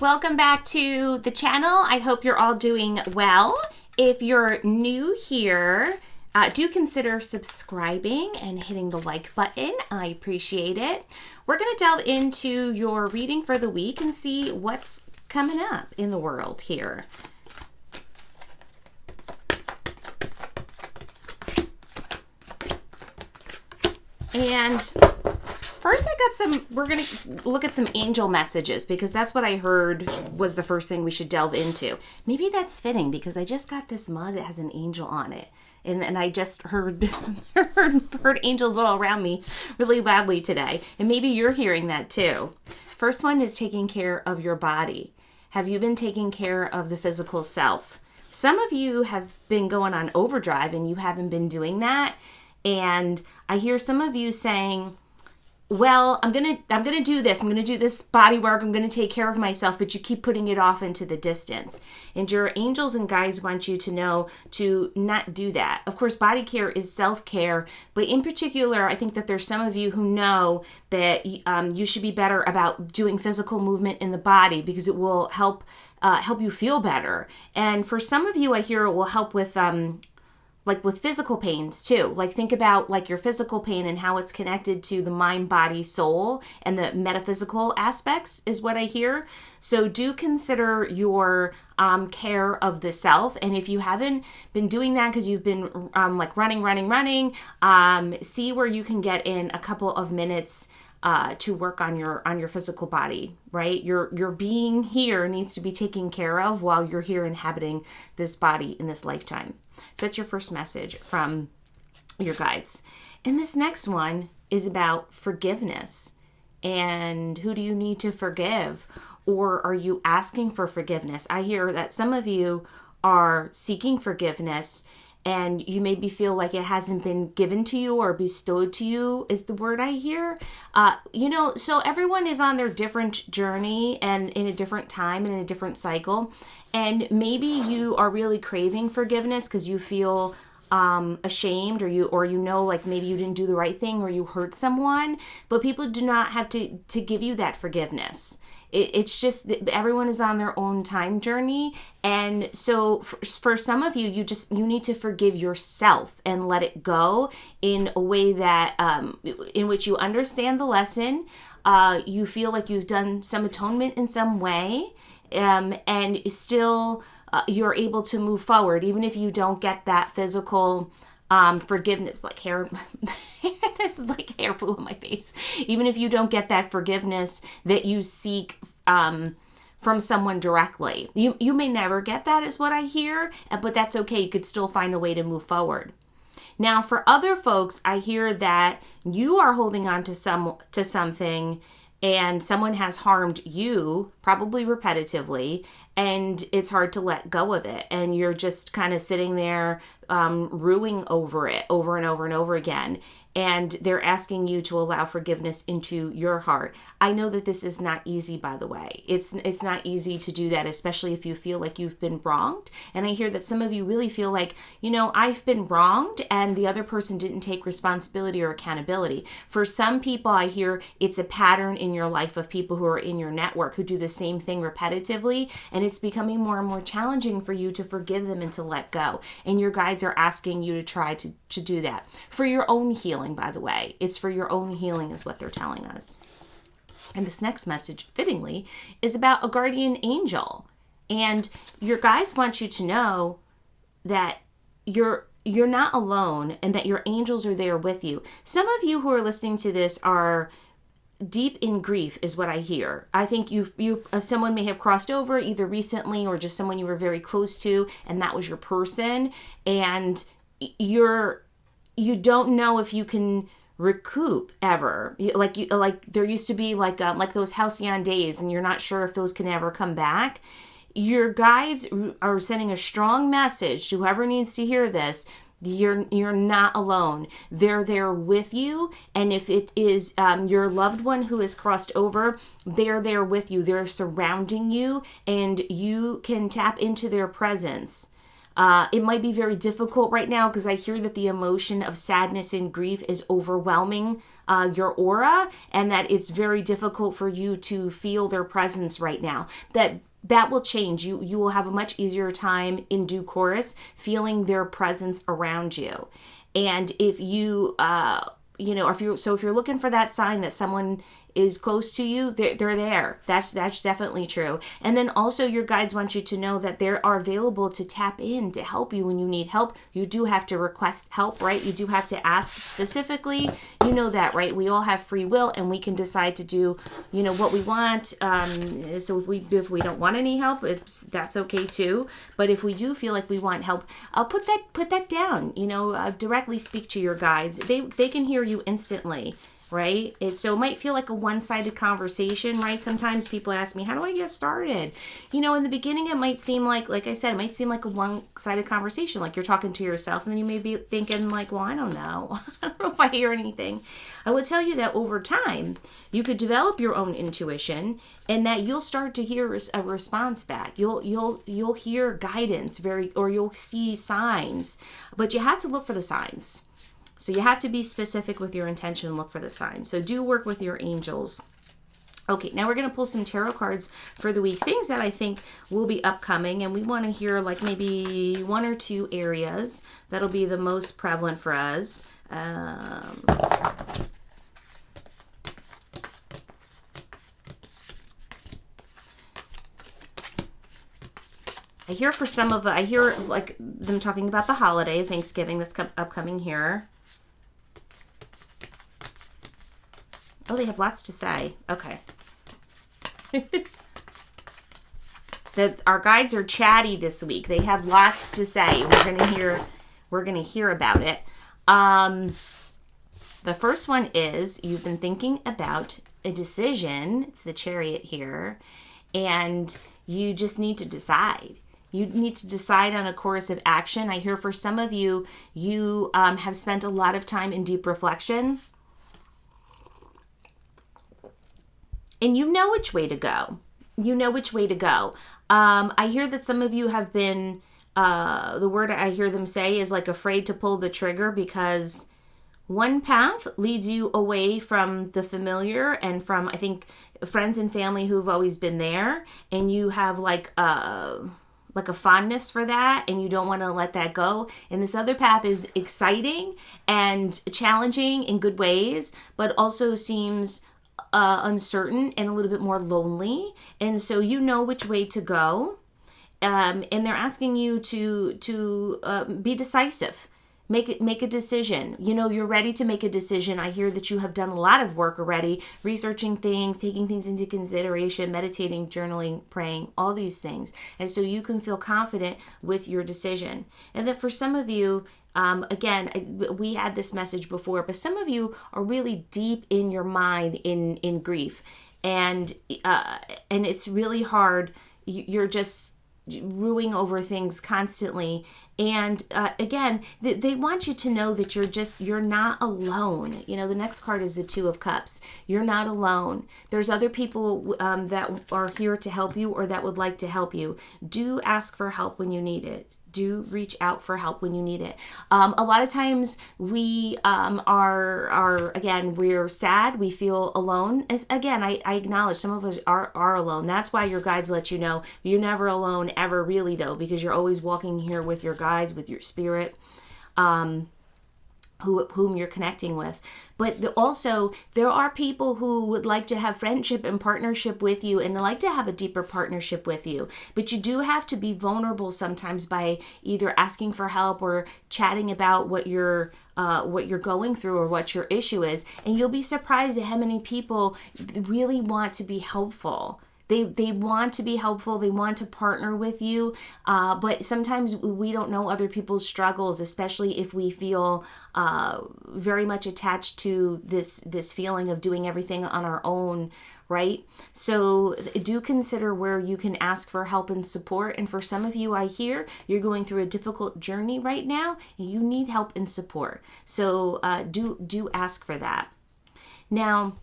welcome back to the channel. I hope you're all doing well. If you're new here, do consider subscribing and hitting the like button. I appreciate it. We're going to delve into your reading for the week and see what's coming up in the world here. And first we're going to look at some angel messages because that's what I heard was the first thing we should delve into. Maybe that's fitting because I just got this mug that has an angel on it. And I just heard angels all around me really loudly today. And maybe you're hearing that too. First one is taking care of your body. Have you been taking care of the physical self? Some of you have been going on overdrive and you haven't been doing that. And I hear some of you saying, well, I'm gonna do this. I'm gonna do this body work. I'm gonna take care of myself, but you keep putting it off into the distance. And your angels and guides want you to know to not do that. Of course, body care is self-care, but in particular, I think that there's some of you who know that you should be better about doing physical movement in the body because it will help you feel better. And for some of you, I hear it will help with with physical pains too. Like think about like your physical pain and how it's connected to the mind, body, soul, and the metaphysical aspects is what I hear. So do consider your care of the self. And if you haven't been doing that because you've been running, see where you can get in a couple of minutes to work on your physical body, right? Your being here needs to be taken care of while you're here inhabiting this body in this lifetime. So that's your first message from your guides. And this next one is about forgiveness. And who do you need to forgive? Or are you asking for forgiveness? I hear that some of you are seeking forgiveness and you maybe feel like it hasn't been given to you or bestowed to you is the word I hear. So everyone is on their different journey and in a different time and in a different cycle. And maybe you are really craving forgiveness because you feel ashamed or like maybe you didn't do the right thing or you hurt someone, but people do not have to give you that forgiveness. It's just that everyone is on their own time journey. And so for some of you, you need to forgive yourself and let it go in a way that in which you understand the lesson. You feel like you've done some atonement in some way. And still you're able to move forward, even if you don't get that physical forgiveness, like hair, there's like hair flew on my face. Even if you don't get that forgiveness that you seek from someone directly, you may never get that, is what I hear, but that's okay. You could still find a way to move forward. Now, for other folks, I hear that you are holding on to something. And someone has harmed you, probably repetitively, and it's hard to let go of it. And you're just kind of sitting there ruing over it over and over and over again. And they're asking you to allow forgiveness into your heart. I know that this is not easy, by the way. It's not easy to do that, especially if you feel like you've been wronged. And I hear that some of you really feel like, I've been wronged and the other person didn't take responsibility or accountability. For some people, I hear it's a pattern in your life of people who are in your network who do the same thing repetitively. And it's becoming more and more challenging for you to forgive them and to let go. And your guides are asking you to try to do that for your own healing, by the way. It's for your own healing is what they're telling us. And this next message, fittingly, is about a guardian angel. And your guides want you to know that you're not alone and that your angels are there with you. Some of you who are listening to this are deep in grief is what I hear. I think someone may have crossed over either recently or just someone you were very close to, and that was your person. And you don't know if you can recoup ever. Like there used to be like those halcyon days, and you're not sure if those can ever come back. Your guides are sending a strong message to whoever needs to hear this. You're not alone. They're there with you. And if it is your loved one who has crossed over, they're there with you. They're surrounding you, and you can tap into their presence. It might be very difficult right now because I hear that the emotion of sadness and grief is overwhelming your aura, and that it's very difficult for you to feel their presence right now. That will change. You will have a much easier time in due course feeling their presence around you. And if you if you're looking for that sign that someone is close to you, they're there. That's definitely true. And then also your guides want you to know that they are available to tap in to help you when you need help. You do have to request help, right? You do have to ask specifically. You know that, right? We all have free will, and we can decide to do, what we want. So if we don't want any help, that's okay too. But if we do feel like we want help, I'll put that down. Directly speak to your guides. They can hear you instantly. Right? So it might feel like a one-sided conversation, right? Sometimes people ask me, how do I get started? In the beginning, it might seem like I said, it might seem like a one-sided conversation, like you're talking to yourself, and then you may be thinking like, well, I don't know. I don't know if I hear anything. I would tell you that over time, you could develop your own intuition, and that you'll start to hear a response back. You'll hear guidance or you'll see signs, but you have to look for the signs. So you have to be specific with your intention and look for the signs. So do work with your angels. Okay, now we're going to pull some tarot cards for the week. Things that I think will be upcoming, and we want to hear like maybe one or two areas that'll be the most prevalent for us. I hear like them talking about the holiday, Thanksgiving, that's upcoming here. Oh, they have lots to say. Okay. Our guides are chatty this week. They have lots to say. We're gonna hear about it. The first one is you've been thinking about a decision. It's the Chariot here, and you just need to decide. You need to decide on a course of action. I hear for some of you, you have spent a lot of time in deep reflection. And you know which way to go. I hear that some of you have been, the word I hear them say is like afraid to pull the trigger, because one path leads you away from the familiar and from, I think, friends and family who've always been there. And you have like a fondness for that, and you don't want to let that go. And this other path is exciting and challenging in good ways, but also seems uncertain and a little bit more lonely. And so you know which way to go. And they're asking you to be decisive. Make a decision. You're ready to make a decision. I hear that you have done a lot of work already, researching things, taking things into consideration, meditating, journaling, praying, all these things. And so you can feel confident with your decision. And that for some of you, again, we had this message before, but some of you are really deep in your mind in grief, and it's really hard. You're just ruing over things constantly. And again, they want you to know that you're not alone. The next card is the Two of Cups. You're not alone. There's other people that are here to help you or that would like to help you. Do ask for help when you need it. Do reach out for help when you need it. A lot of times we we're sad. We feel alone. Again, I acknowledge some of us are alone. That's why your guides let you know you're never alone ever, really, though, because you're always walking here with your guides, with your spirit, whom you're connecting with. But also, there are people who would like to have friendship and partnership with you, and like to have a deeper partnership with you. But you do have to be vulnerable sometimes by either asking for help or chatting about what you're going through or what your issue is. And you'll be surprised at how many people really want to be helpful. They want to be helpful. They want to partner with you. But sometimes we don't know other people's struggles, especially if we feel very much attached to this feeling of doing everything on our own, right? So do consider where you can ask for help and support. And for some of you, I hear you're going through a difficult journey right now, and you need help and support. So do ask for that. Now,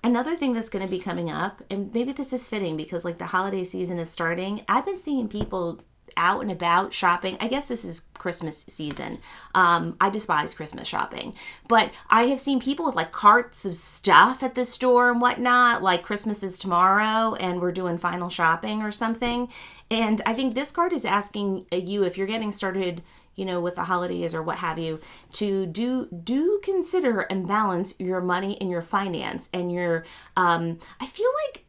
another thing that's going to be coming up, and maybe this is fitting because like the holiday season is starting, I've been seeing people out and about shopping. I guess this is Christmas season. I despise Christmas shopping, but I have seen people with like carts of stuff at the store and whatnot, like Christmas is tomorrow and we're doing final shopping or something. And I think this card is asking you, if you're getting started, you know, with the holidays or what have you, to do consider and balance your money and your finance and your, I feel like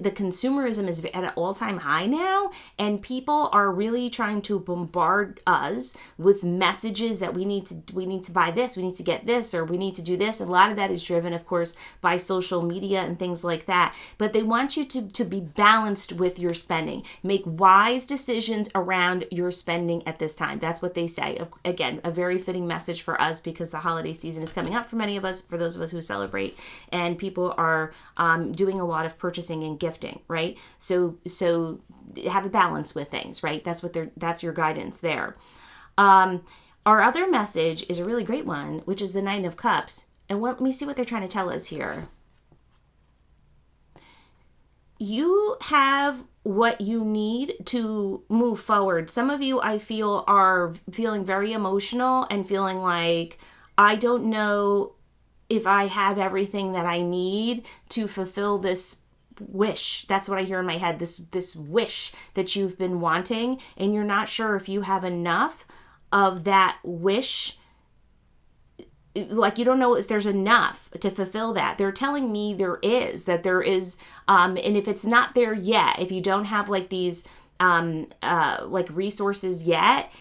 the consumerism is at an all-time high now, and people are really trying to bombard us with messages that we need to buy this, we need to get this, or we need to do this. And a lot of that is driven, of course, by social media and things like that. But they want you to be balanced with your spending. Make wise decisions around your spending at this time. That's what they say. Again, a very fitting message for us because the holiday season is coming up for many of us, for those of us who celebrate, and people are doing a lot of purchasing and gifting, right? So have a balance with things, right? That's your guidance there. Our other message is a really great one, which is the Nine of Cups. And let me see what they're trying to tell us here. You have what you need to move forward. Some of you, I feel, are feeling very emotional and feeling like, I don't know if I have everything that I need to fulfill this wish. That's what I hear in my head, this wish that you've been wanting, and you're not sure if you have enough of that wish. Like, you don't know if there's enough to fulfill that. They're telling me there is, and if it's not there yet, if you don't have like these like resources yet,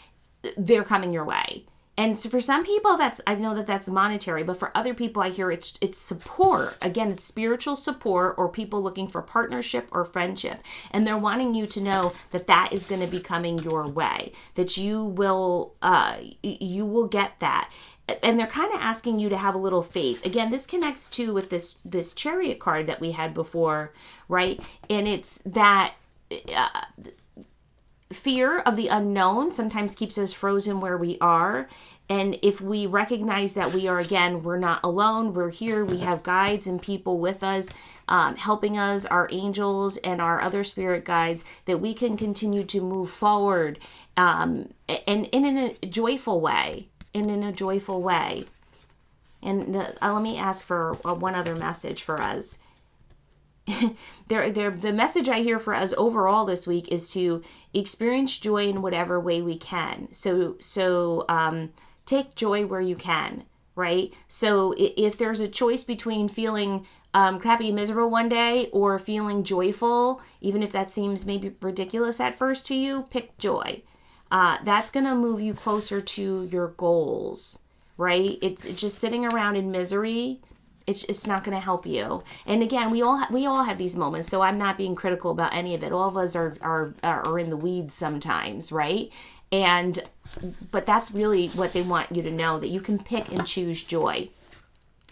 they're coming your way. And so for some people, I know that's monetary, but for other people, I hear it's support. Again, it's spiritual support, or people looking for partnership or friendship. And they're wanting you to know that is going to be coming your way, that you will get that. And they're kind of asking you to have a little faith. Again, this connects to with this Chariot card that we had before, right? And it's that fear of the unknown sometimes keeps us frozen where we are. And if we recognize that we're not alone, we're here, we have guides and people with us, helping us, our angels and our other spirit guides, that we can continue to move forward and in a joyful way. And let me ask for one other message for us. The message I hear for us overall this week is to experience joy in whatever way we can. So take joy where you can, right? So if there's a choice between feeling crappy and miserable one day or feeling joyful, even if that seems maybe ridiculous at first to you, pick joy. That's going to move you closer to your goals, right? It's just sitting around in misery. It's not going to help you. And again, we all have these moments, so I'm not being critical about any of it. All of us are in the weeds sometimes, right? But that's really what they want you to know, that you can pick and choose joy.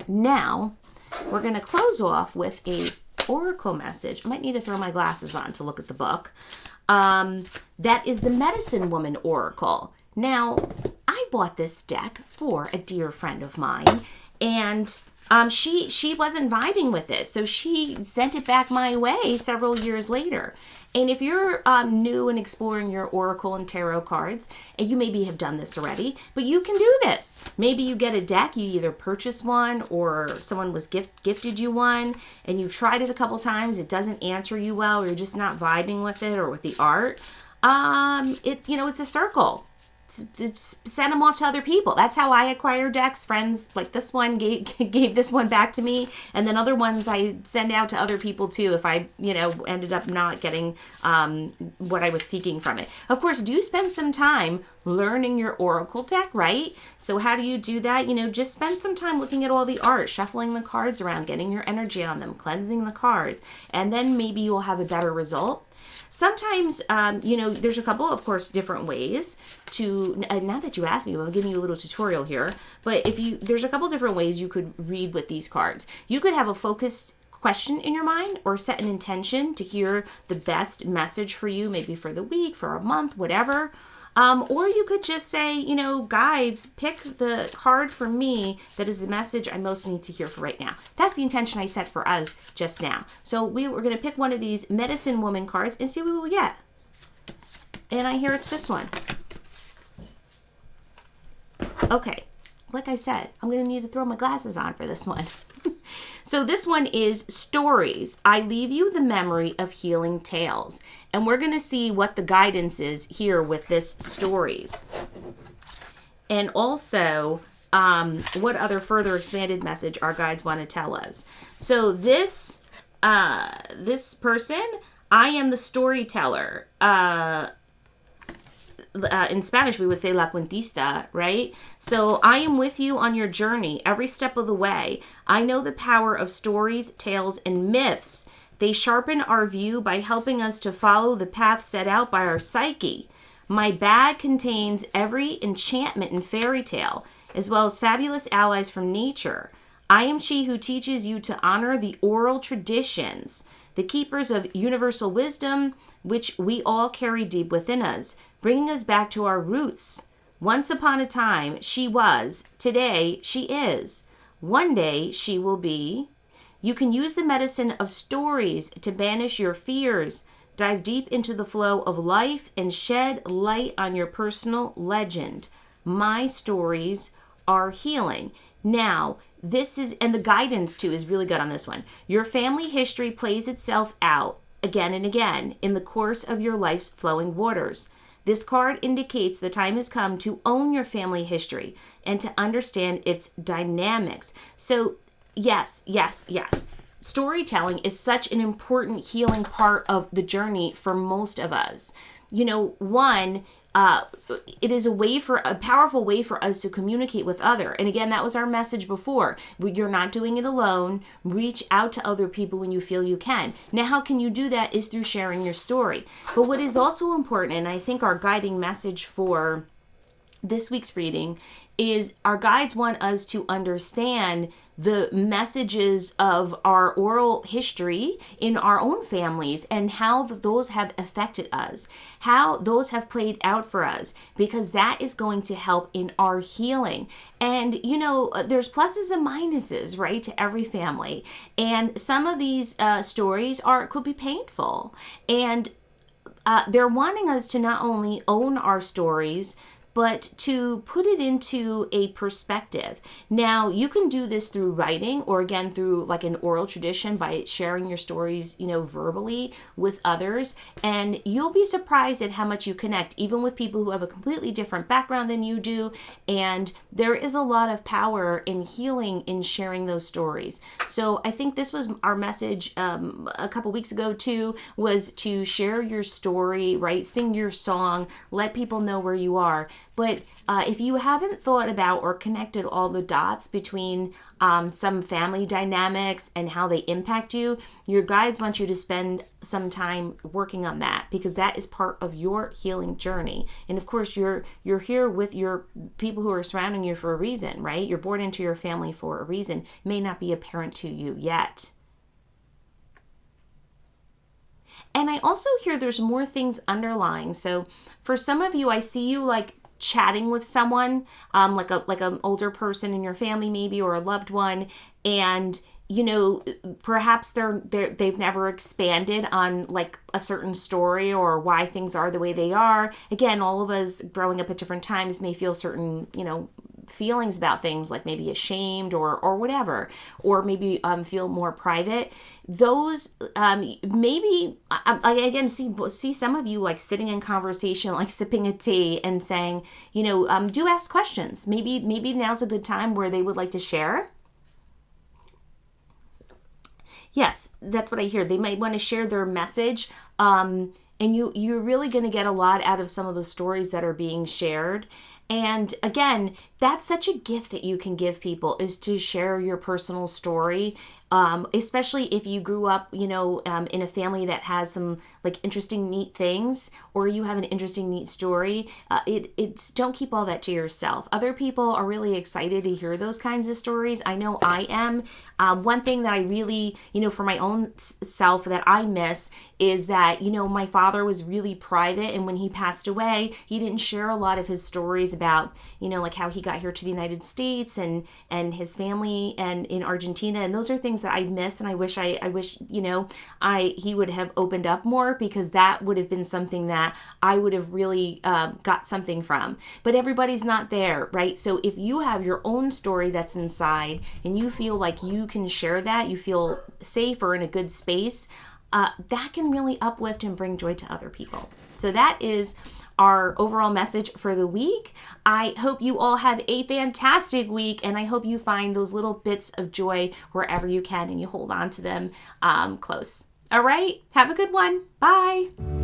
Now, we're going to close off with a oracle message. I might need to throw my glasses on to look at the book. That is the Medicine Woman Oracle. Now, I bought this deck for a dear friend of mine, and she wasn't vibing with this, so she sent it back my way several years later. And if you're new and exploring your oracle and tarot cards, and you maybe have done this already, but you can do this. Maybe you get a deck, you either purchase one or someone was gifted you one, and you've tried it a couple times, it doesn't answer you well, or you're just not vibing with it or with the art. It's a circle. Send them off to other people. That's how I acquire decks. Friends like this one gave this one back to me, and then other ones I send out to other people too if I ended up not getting what I was seeking from it. Of course, do spend some time learning your oracle deck, right? So how do you do that? Just spend some time looking at all the art, shuffling the cards around, getting your energy on them, cleansing the cards, and then maybe you'll have a better result. Sometimes, there's a couple, of course, different ways to, now that you asked me, I'm giving you a little tutorial here, but there's a couple different ways you could read with these cards. You could have a focused question in your mind, or set an intention to hear the best message for you, maybe for the week, for a month, whatever. Or you could just say, guides, pick the card for me that is the message I most need to hear for right now. That's the intention I set for us just now. So we're going to pick one of these Medicine Woman cards and see what we get. And I hear it's this one. Okay, like I said, I'm going to need to throw my glasses on for this one. So this one is stories. I leave you the memory of healing tales. And we're going to see what the guidance is here with this stories. And also, what other further expanded message our guides want to tell us. So this person, I am the storyteller. In Spanish, we would say la cuentista, right? So I am with you on your journey every step of the way. I know the power of stories, tales, and myths. They sharpen our view by helping us to follow the path set out by our psyche. My bag contains every enchantment and fairy tale, as well as fabulous allies from nature. I am she who teaches you to honor the oral traditions, the keepers of universal wisdom, which we all carry deep within us, bringing us back to our roots. Once upon a time, she was. Today, she is. One day, she will be. You can use the medicine of stories to banish your fears, dive deep into the flow of life, and shed light on your personal legend. My stories are healing. Now, this is, and the guidance too is really good on this one. Your family history plays itself out again and again in the course of your life's flowing waters. This card indicates the time has come to own your family history and to understand its dynamics. So yes. Storytelling is such an important healing part of the journey for most of us. You know, it is a powerful way for us to communicate with other. And again, that was our message before. You're not doing it alone. Reach out to other people when you feel you can. Now, how can you do that is through sharing your story. But what is also important, and I think our guiding message for this week's reading, is our guides want us to understand the messages of our oral history in our own families and how those have affected us, how those have played out for us, because that is going to help in our healing. And, you know, there's pluses and minuses, right, to every family. And some of these stories could be painful. And they're wanting us to not only own our stories, but to put it into a perspective. Now, you can do this through writing or again through like an oral tradition by sharing your stories, you know, verbally with others. And you'll be surprised at how much you connect, even with people who have a completely different background than you do. And there is a lot of power in healing in sharing those stories. So I think this was our message a couple weeks ago too, was to share your story, right? Sing your song, let people know where you are. But if you haven't thought about or connected all the dots between some family dynamics and how they impact you, your guides want you to spend some time working on that, because that is part of your healing journey. And of course, you're here with your people who are surrounding you for a reason, right? You're born into your family for a reason. It may not be apparent to you yet. And I also hear there's more things underlying. So for some of you, I see you like chatting with someone, like an older person in your family maybe, or a loved one, and you know, perhaps they've never expanded on like a certain story or why things are the way they are. Again, all of us growing up at different times may feel certain, you know, feelings about things, like maybe ashamed or whatever, or maybe feel more private. Those maybe I again see some of you like sitting in conversation, like sipping a tea and saying, you know, do ask questions. Maybe now's a good time where they would like to share. Yes, that's what I hear. They might want to share their message. And you're really going to get a lot out of some of the stories that are being shared. And again, that's such a gift that you can give people, is to share your personal story, especially if you grew up, you know, in a family that has some like interesting, neat things, or you have an interesting, neat story. It's don't keep all that to yourself. Other people are really excited to hear those kinds of stories. I know I am. One thing that I really, you know, for my own self that I miss is that, you know, my father was really private, and when he passed away, he didn't share a lot of his stories about, like how he got here to the United States and his family and in Argentina. And those are things that I miss. And I wish, he would have opened up more, because that would have been something that I would have really got something from. But everybody's not there, right? So if you have your own story that's inside and you feel like you can share that, you feel safe or in a good space, that can really uplift and bring joy to other people. So that is our overall message for the week. I hope you all have a fantastic week, and I hope you find those little bits of joy wherever you can and you hold on to them close. All right, have a good one. Bye.